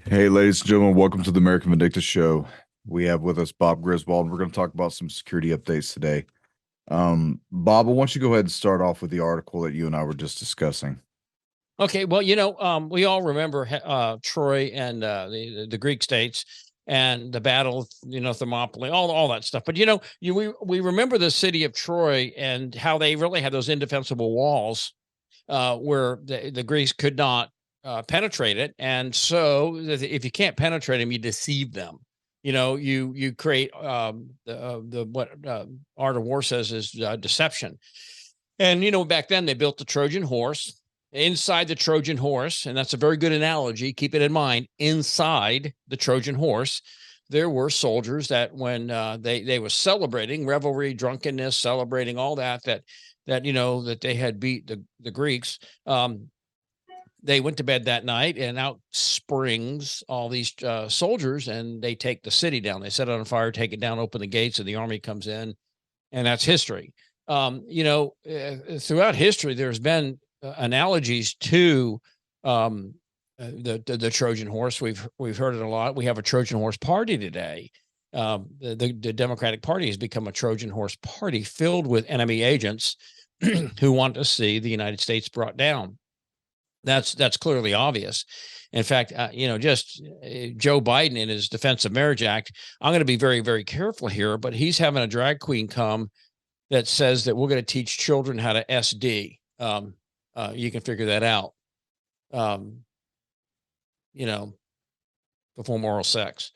Hey, ladies and gentlemen, welcome to the American Vindicta Show. We have with us Bob Griswold. We're going to talk about some security updates today. Bob, I want you to go ahead and start off with the article that you and I were just discussing. Okay, well, we all remember Troy and the Greek states and the battle of Thermopylae, all that stuff. But we remember the city of Troy and how they really had those indefensible walls where the Greeks could not penetrate it, and so if you can't penetrate them, you deceive them. You create the what art of war says is deception. And back then they built the Trojan horse. Inside the Trojan horse, and that's a very good analogy, keep it in mind, inside the Trojan horse, there were soldiers that when they were celebrating revelry, drunkenness, celebrating all that they had beat the Greeks. They went to bed that night, and out springs all these soldiers, and they take the city down. They set it on fire, take it down, open the gates, and the army comes in, and that's history. Throughout history, there's been analogies to the Trojan horse. We've heard it a lot. We have a Trojan horse party today. The Democratic Party has become a Trojan horse party filled with enemy agents who want to see the United States brought down. That's clearly obvious. In fact, Joe Biden in his Defense of Marriage Act, I'm going to be very, very careful here, but he's having a drag queen come that says that we're going to teach children how to SD. You can figure that out. You know, Perform oral sex.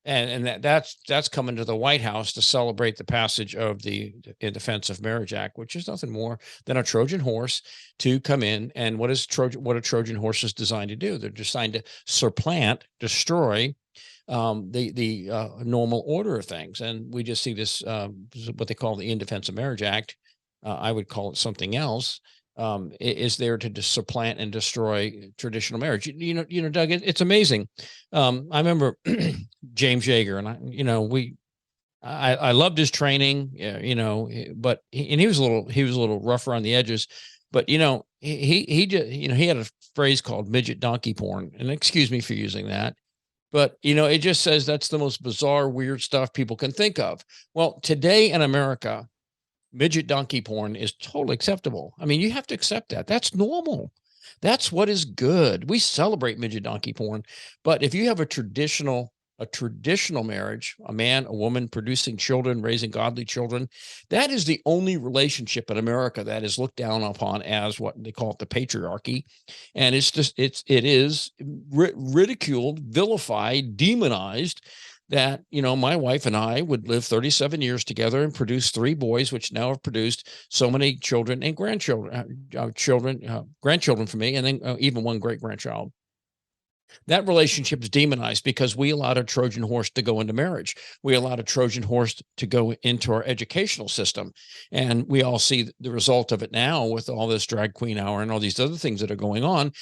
And that's coming to the White House to celebrate the passage of the Defense of Marriage Act, which is nothing more than a Trojan horse to come in. And what a Trojan horse is designed to do? They're designed to supplant, destroy the normal order of things. And we just see this what they call the In Defense of Marriage Act. I would call it something else. Is there to supplant and destroy traditional marriage. Doug, it's amazing. I remember James Yeager, and I loved his training, but he was a little rougher on the edges, but he just, he had a phrase called midget donkey porn, and excuse me for using that, but it just says that's the most bizarre, weird stuff people can think of. Well, today in America, midget donkey porn is totally acceptable. I mean, you have to accept that. That's normal. That's what is good. We celebrate midget donkey porn. But if you have a traditional marriage, a man, a woman producing children, raising godly children, that is the only relationship in America that is looked down upon as what they call it, the patriarchy. And it is ridiculed, vilified, demonized, that my wife and I would live 37 years together and produce 3 boys, which now have produced so many children and grandchildren, grandchildren for me, and then even one great grandchild. That relationship is demonized because we allowed a Trojan horse to go into marriage. We allowed a Trojan horse to go into our educational system. And we all see the result of it now with all this drag queen hour and all these other things that are going on.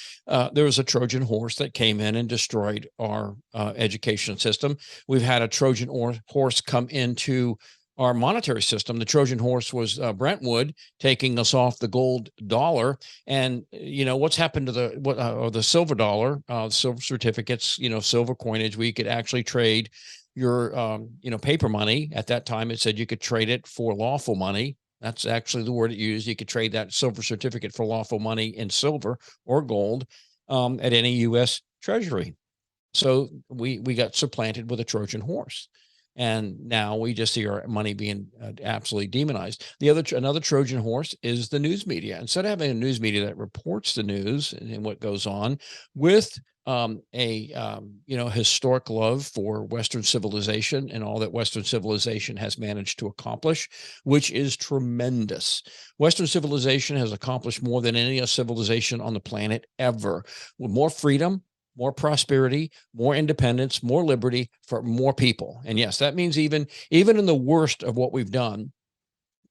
There was a Trojan horse that came in and destroyed our education system. We've had a Trojan horse come into our monetary system. The Trojan horse was Brentwood, taking us off the gold dollar. And what's happened to the silver dollar, silver certificates, silver coinage, where you could actually trade your paper money. At that time, it said you could trade it for lawful money. That's actually the word it used. You could trade that silver certificate for lawful money in silver or gold at any U.S. Treasury. So we got supplanted with a Trojan horse. And now we just see our money being absolutely demonized. Another Trojan horse is the news media. Instead of having a news media that reports the news and what goes on with historic love for Western civilization and all that Western civilization has managed to accomplish, which is tremendous. Western civilization has accomplished more than any other civilization on the planet ever, with more freedom, more prosperity, more independence, more liberty for more people. And yes, that means even in the worst of what we've done,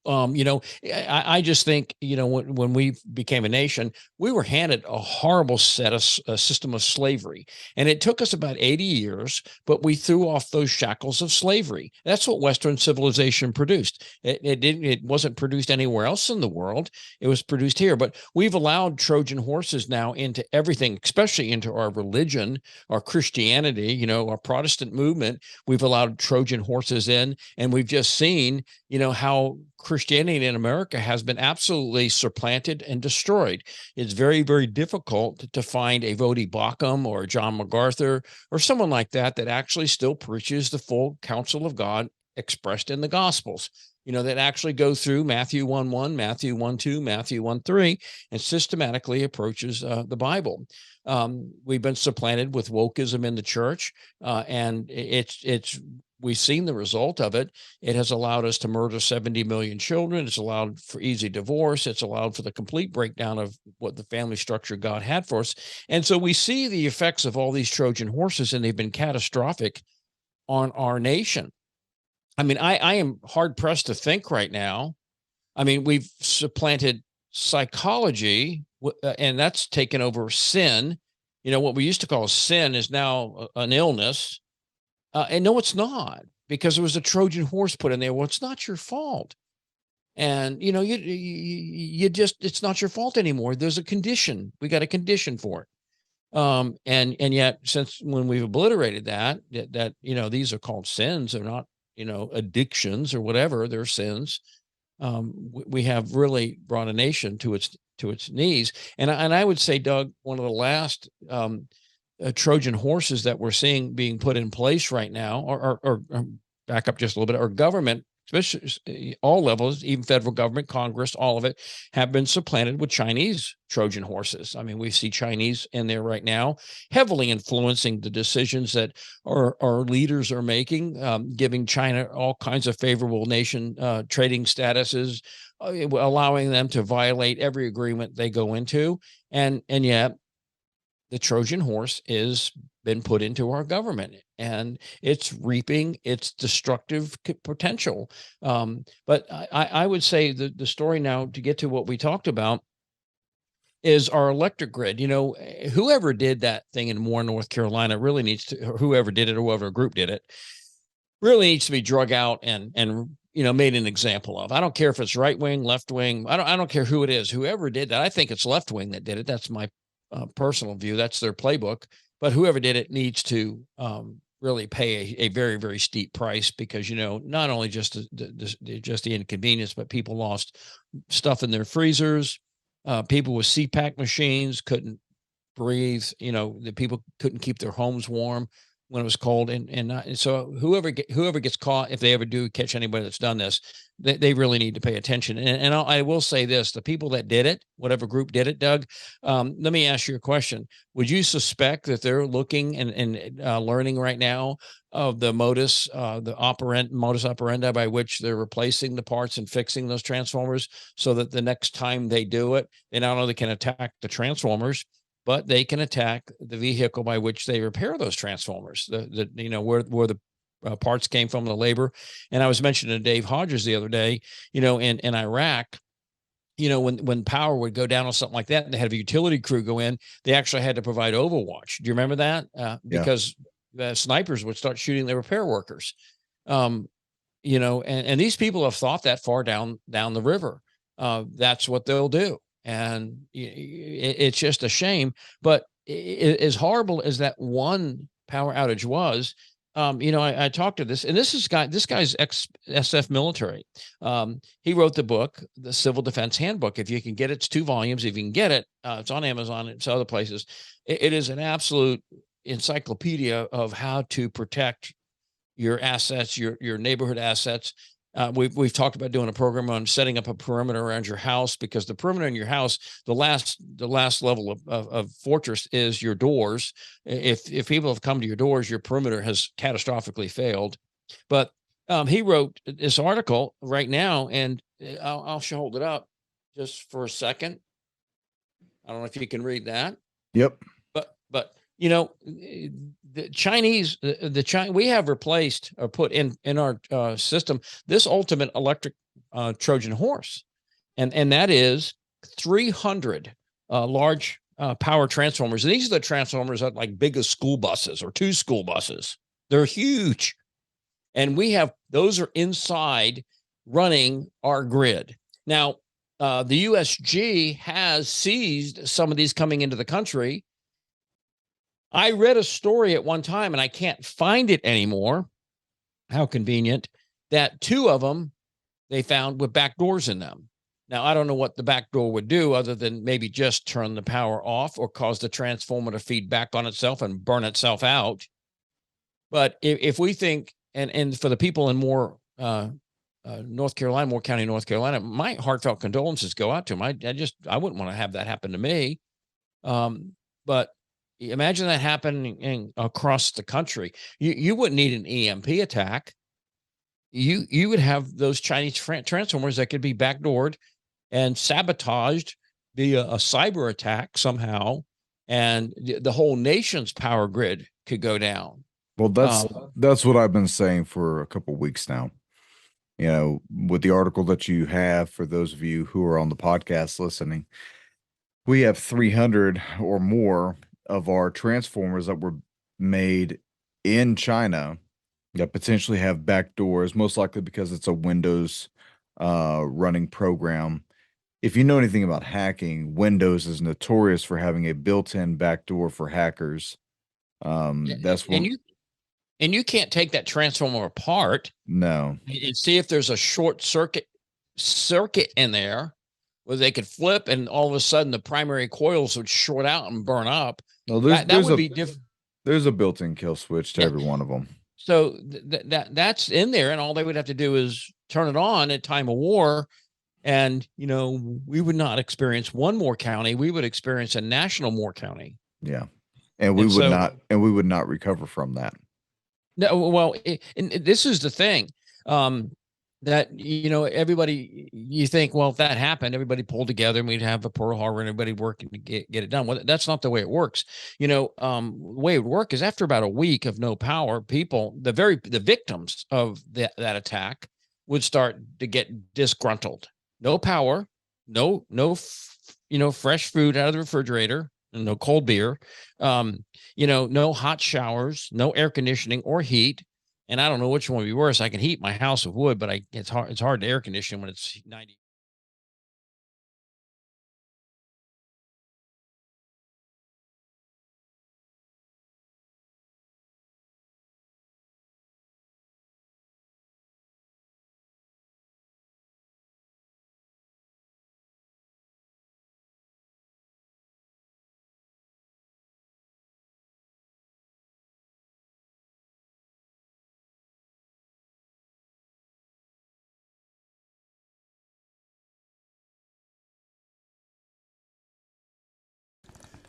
I just think, when we became a nation, we were handed a horrible a system of slavery. And it took us about 80 years, but we threw off those shackles of slavery. That's what Western civilization produced. It wasn't produced anywhere else in the world. It was produced here. But we've allowed Trojan horses now into everything, especially into our religion, our Christianity, our Protestant movement. We've allowed Trojan horses in, and we've just seen, how Christianity in America has been absolutely supplanted and destroyed. It's very, very difficult to find a Vodi Bakum or John MacArthur or someone like that actually still preaches the full counsel of God expressed in the Gospels, that actually go through Matthew 1:1, Matthew 1:2, Matthew 1:3, and systematically approaches the Bible. We've been supplanted with wokeism in the church, and we've seen the result of it. It has allowed us to murder 70 million children. It's allowed for easy divorce. It's allowed for the complete breakdown of what the family structure God had for us. And so we see the effects of all these Trojan horses, and they've been catastrophic on our nation. I mean, I am hard pressed to think right now. I mean, we've supplanted psychology, and that's taken over sin. What we used to call sin is now an illness. And no, it's not, because there was a Trojan horse put in there. Well, it's not your fault. And, you just, it's not your fault anymore. There's a condition. We got a condition for it. And yet, since when we've obliterated that, these are called sins, they're not, addictions or whatever, they're sins. We have really brought a nation to its knees. And I would say, Doug, one of the last, Trojan horses that we're seeing being put in place right now, or back up just a little bit, our government, especially all levels, even federal government, Congress, all of it, have been supplanted with Chinese Trojan horses. I mean, we see Chinese in there right now, heavily influencing the decisions that our leaders are making, giving China all kinds of favorable nation trading statuses, allowing them to violate every agreement they go into, and yet the Trojan horse is been put into our government, and it's reaping its destructive potential. But I would say the story now, to get to what we talked about, is our electric grid. Whoever did that thing in Moore, North Carolina, really needs to, or whoever did it, or whoever group did it, really needs to be drug out and made an example of. I don't care if it's right wing, left wing. I don't care who it is. Whoever did that, I think it's left wing that did it. That's my personal view. That's their playbook. But whoever did it needs to really pay a very, very steep price, because not only just the inconvenience, but people lost stuff in their freezers. People with CPAP machines couldn't breathe. The people couldn't keep their homes warm when it was cold, and so whoever gets caught, if they ever do catch anybody that's done this, they really need to pay attention. And I will say this: the people that did it, whatever group did it, Doug, let me ask you a question. Would you suspect that they're looking and learning right now of the modus operandi by which they're replacing the parts and fixing those transformers, so that the next time they do it, they not only can attack the transformers, but they can attack the vehicle by which they repair those transformers, where the parts came from, the labor. And I was mentioning to Dave Hodges the other day, in Iraq, when power would go down or something like that, and they had a utility crew go in, they actually had to provide overwatch. Do you remember that? Because snipers would start shooting the repair workers. And these people have thought that far down the river. That's what they'll do. And it's just a shame. But as horrible as that one power outage was, I talked to this, and this guy's ex-SF military. He wrote the book, the Civil Defense Handbook. If you can get it, it's 2 volumes. If you can get it, it's on Amazon. It's other places. It is an absolute encyclopedia of how to protect your assets, your neighborhood assets. We've talked about doing a program on setting up a perimeter around your house, because the perimeter in your house, the last level of fortress is your doors. If people have come to your doors, your perimeter has catastrophically failed. But he wrote this article right now, and I'll hold it up just for a second. I don't know if you can read that. Yep. But the Chinese, we have replaced or put in our system this ultimate electric Trojan horse, and that is 300 large power transformers. And these are the transformers that like big as school buses or 2 school buses. They're huge, and we have those are inside running our grid now. The USG has seized some of these coming into the country. I read a story at one time, and I can't find it anymore. How convenient that 2 of them they found with back doors in them. Now, I don't know what the back door would do other than maybe just turn the power off or cause the transformer to feed back on itself and burn itself out. But if we think, and for the people in North Carolina, Moore County, North Carolina, my heartfelt condolences go out to them. I wouldn't want to have that happen to me. But imagine that happening across the country. You wouldn't need an EMP attack. You would have those Chinese transformers that could be backdoored and sabotaged via a cyber attack somehow, and the whole nation's power grid could go down. Well, that's what I've been saying for a couple weeks now. You know, with the article that you have, for those of you who are on the podcast listening, we have 300 or more of our transformers that were made in China that potentially have back doors, most likely because it's a Windows running program. If you know anything about hacking, Windows is notorious for having a built-in backdoor for hackers. That's one. And you can't take that transformer apart. No. And see if there's a short circuit in there where they could flip, and all of a sudden the primary coils would short out and burn up. Well, that would be different. There's a built-in kill switch to every one of them. So that's in there, and all they would have to do is turn it on at time of war. And, we would not experience one Moore County. We would experience a national Moore County. Yeah. And we would not recover from that. No, well, and this is the thing, that, everybody, you think, well, if that happened, everybody pulled together and we'd have a Pearl Harbor and everybody working to get it done. Well, that's not the way it works. The way it would work is after about a week of no power, people, the victims of that attack would start to get disgruntled. No power, no, fresh food out of the refrigerator, and no cold beer, no hot showers, no air conditioning or heat. And I don't know which one would be worse. I can heat my house with wood, but it's hard to air condition when it's 90.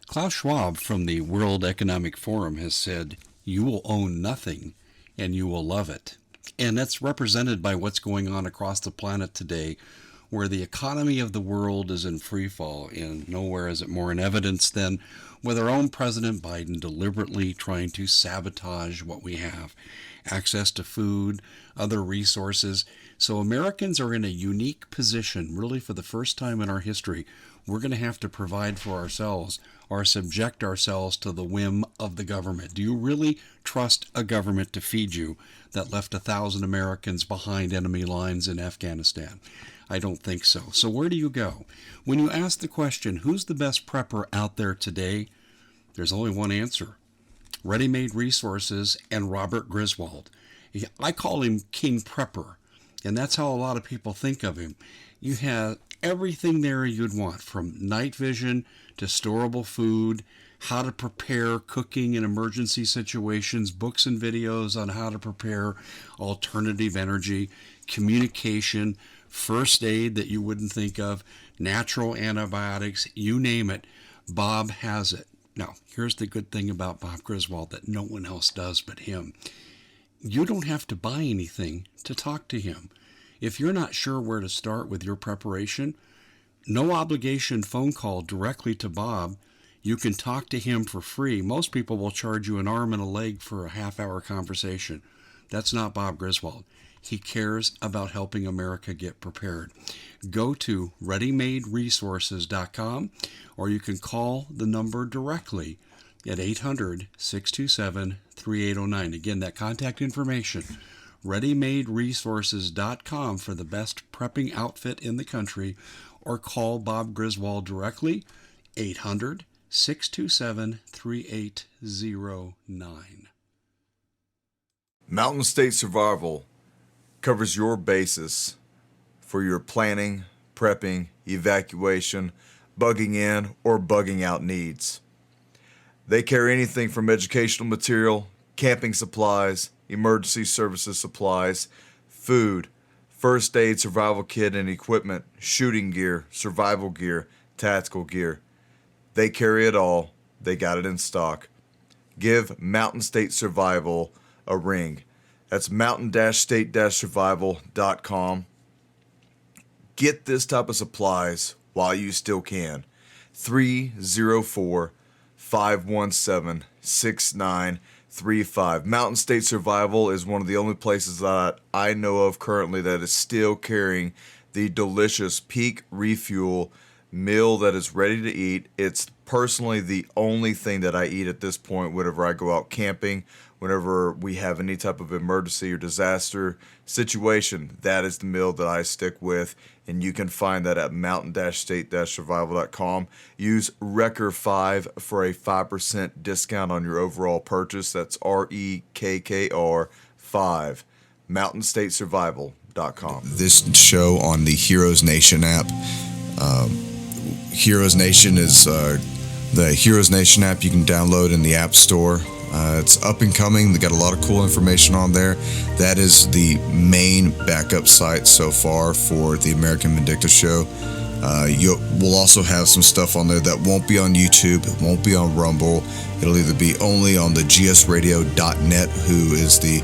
Klaus Schwab from the World Economic Forum has said, "You will own nothing and you will love it." And that's represented by what's going on across the planet today, where the economy of the world is in free fall, and nowhere is it more in evidence than with our own President Biden deliberately trying to sabotage what we have. Access to food, other resources. So Americans are in a unique position, really for the first time in our history. We're going to have to provide for ourselves or subject ourselves to the whim of the government. Do you really trust a government to feed you that left 1,000 Americans behind enemy lines in Afghanistan? I don't think so. So where do you go? When you ask the question, who's the best prepper out there today? There's only one answer. Ready-Made Resources and Robert Griswold. I call him King Prepper, and that's how a lot of people think of him. You have everything there you'd want, from night vision to storable food, how to prepare cooking in emergency situations, books and videos on how to prepare alternative energy, communication, first aid that you wouldn't think of, natural antibiotics, you name it. Bob has it. Now, here's the good thing about Bob Griswold that no one else does but him. You don't have to buy anything to talk to him. If you're not sure where to start with your preparation, no obligation phone call directly to Bob. You can talk to him for free. Most people will charge you an arm and a leg for a half-hour conversation. That's not Bob Griswold. He cares about helping America get prepared. Go to readymaderesources.com, or you can call the number directly at 800-627-3809. Again, that contact information, readymaderesources.com, for the best prepping outfit in the country, or call Bob Griswold directly, 800-627-3809. Mountain State Survival covers your basis for your planning, prepping, evacuation, bugging in, or bugging out needs. They carry anything from educational material, camping supplies, emergency services supplies, food, first aid, survival kit and equipment, shooting gear, survival gear, tactical gear. They carry it all. They got it in stock. Give Mountain State Survival a ring. That's mountain-state-survival.com. Get this type of supplies while you still can. 304-517-6935. Mountain State Survival is one of the only places that I know of currently that is still carrying the delicious Peak Refuel meal that is ready to eat. It's personally the only thing that I eat at this point whenever I go out camping, whenever we have any type of emergency or disaster situation. That is the meal that I stick with, and you can find that at mountain-state-survival.com. Use REKKR5 for a 5% discount on your overall purchase. That's REKKR 5. mountainstatesurvival.com. This show on the Heroes Nation app. Heroes Nation is the Heroes Nation app you can download in the App Store. It's up and coming. They got a lot of cool information on there. That is the main backup site so far for the American Vindicta Show. We'll also have some stuff on there that won't be on YouTube. It won't be on Rumble. It'll either be only on the gsradio.net, who is the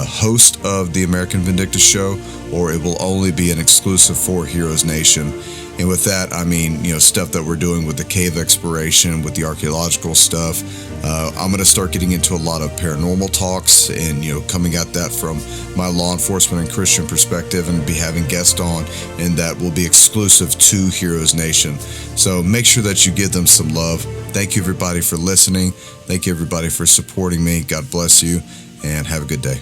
host of the American Vindicta Show, or it will only be an exclusive for Heroes Nation. And with that, I mean, stuff that we're doing with the cave exploration, with the archaeological stuff. I'm going to start getting into a lot of paranormal talks and, coming at that from my law enforcement and Christian perspective, and be having guests on, and that will be exclusive to Heroes Nation. So make sure that you give them some love. Thank you, everybody, for listening. Thank you, everybody, for supporting me. God bless you, and have a good day.